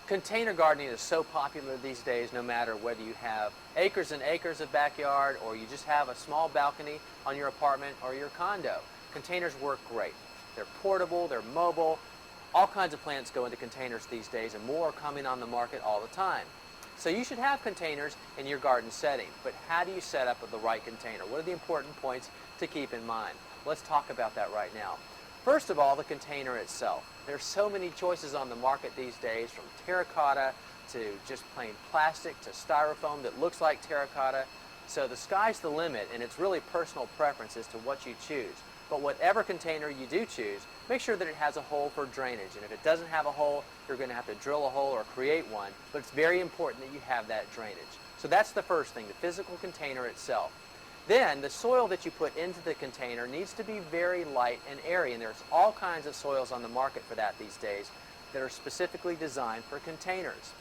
Container gardening is so popular these days, no matter whether you have acres and acres of backyard or you just have a small balcony on your apartment or your condo. Containers work great. They're portable, they're mobile. All kinds of plants go into containers these days, and more are coming on the market all the time. So you should have containers in your garden setting, but how do you set up the right container? What are the important points to keep in mind? Let's talk about that right now. First of all, the container itself. There's so many choices on the market these days, from terracotta to just plain plastic to styrofoam that looks like terracotta. So the sky's the limit, and it's really personal preference as to what you choose. But whatever container you do choose, make sure that it has a hole for drainage. And if it doesn't have a hole, you're going to have to drill a hole or create one. But it's very important that you have that drainage. So that's the first thing, the physical container itself. Then the soil that you put into the container needs to be very light and airy, and there's all kinds of soils on the market for that these days that are specifically designed for containers.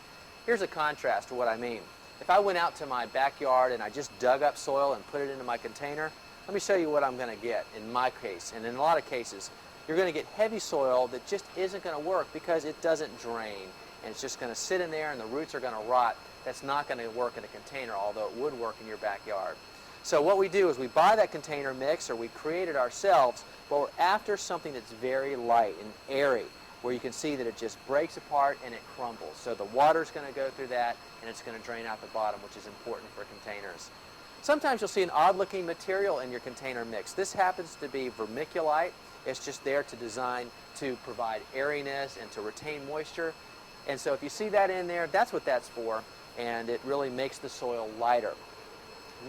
Here's a contrast to what I mean. If I went out to my backyard and I just dug up soil and put it into my container, let me show you what I'm going to get in my case. And in a lot of cases, you're going to get heavy soil that just isn't going to work because it doesn't drain, and it's just going to sit in there and the roots are going to rot. That's not going to work in a container, although it would work in your backyard. So what we do is we buy that container mix, or we create it ourselves, but we're after something that's very light and airy, where you can see that it just breaks apart and it crumbles. So the water's going to go through that, and it's going to drain out the bottom, which is important for containers. Sometimes you'll see an odd-looking material in your container mix. This happens to be vermiculite. It's just there to design to provide airiness and to retain moisture. And so if you see that in there, that's what that's for, and it really makes the soil lighter.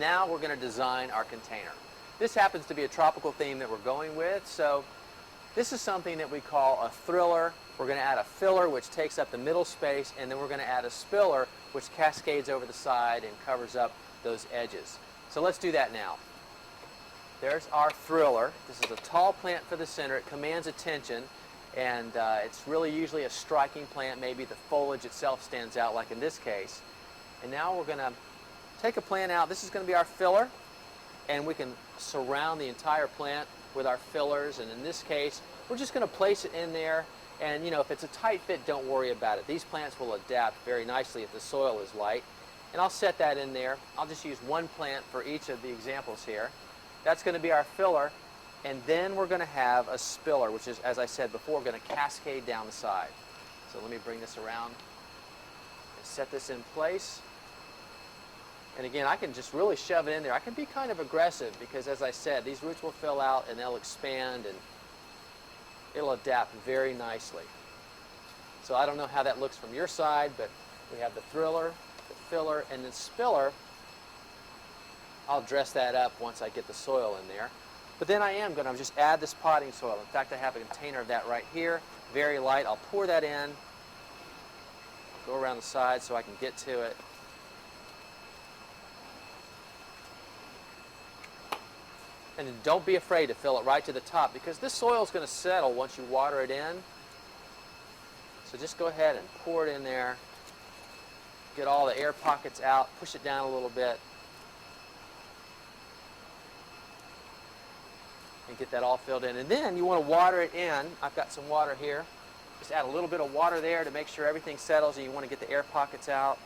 Now we're going to design our container. This happens to be a tropical theme that we're going with, so this is something that we call a thriller. We're going to add a filler, which takes up the middle space, and then we're going to add a spiller, which cascades over the side and covers up those edges. So let's do that now. There's our thriller. This is a tall plant for the center. It commands attention, and it's really usually a striking plant. Maybe the foliage itself stands out, like in this case. And now we're going to take a plant out. This is going to be our filler, and we can surround the entire plant with our fillers. And in this case, we're just going to place it in there. And if it's a tight fit, don't worry about it. These plants will adapt very nicely if the soil is light. And I'll set that in there. I'll just use one plant for each of the examples here. That's going to be our filler. And then we're going to have a spiller, which is, as I said before, going to cascade down the side. So let me bring this around and set this in place. And again, I can just really shove it in there. I can be kind of aggressive because, as I said, these roots will fill out and they'll expand and it'll adapt very nicely. So I don't know how that looks from your side, but we have the thriller, the filler, and the spiller. I'll dress that up once I get the soil in there. But then I am going to just add this potting soil. In fact, I have a container of that right here, very light. I'll pour that in, go around the side so I can get to it. And then don't be afraid to fill it right to the top, because this soil is going to settle once you water it in. So just go ahead and pour it in there. Get all the air pockets out. Push it down a little bit. And get that all filled in. And then you want to water it in. I've got some water here. Just add a little bit of water there to make sure everything settles, and you want to get the air pockets out.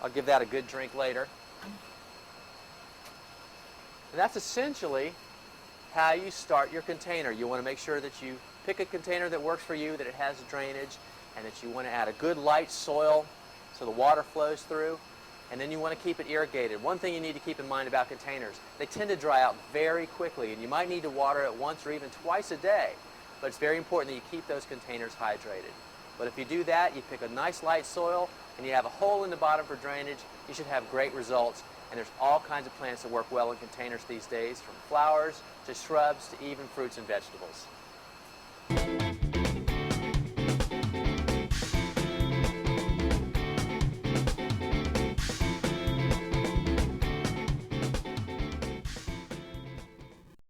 I'll give that a good drink later. And that's essentially how you start your container. You want to make sure that you pick a container that works for you, that it has drainage, and that you want to add a good light soil so the water flows through. And then you want to keep it irrigated. One thing you need to keep in mind about containers, they tend to dry out very quickly, and you might need to water it once or even twice a day. But it's very important that you keep those containers hydrated. But if you do that, you pick a nice light soil, and you have a hole in the bottom for drainage, you should have great results. And there's all kinds of plants that work well in containers these days, from flowers to shrubs to even fruits and vegetables.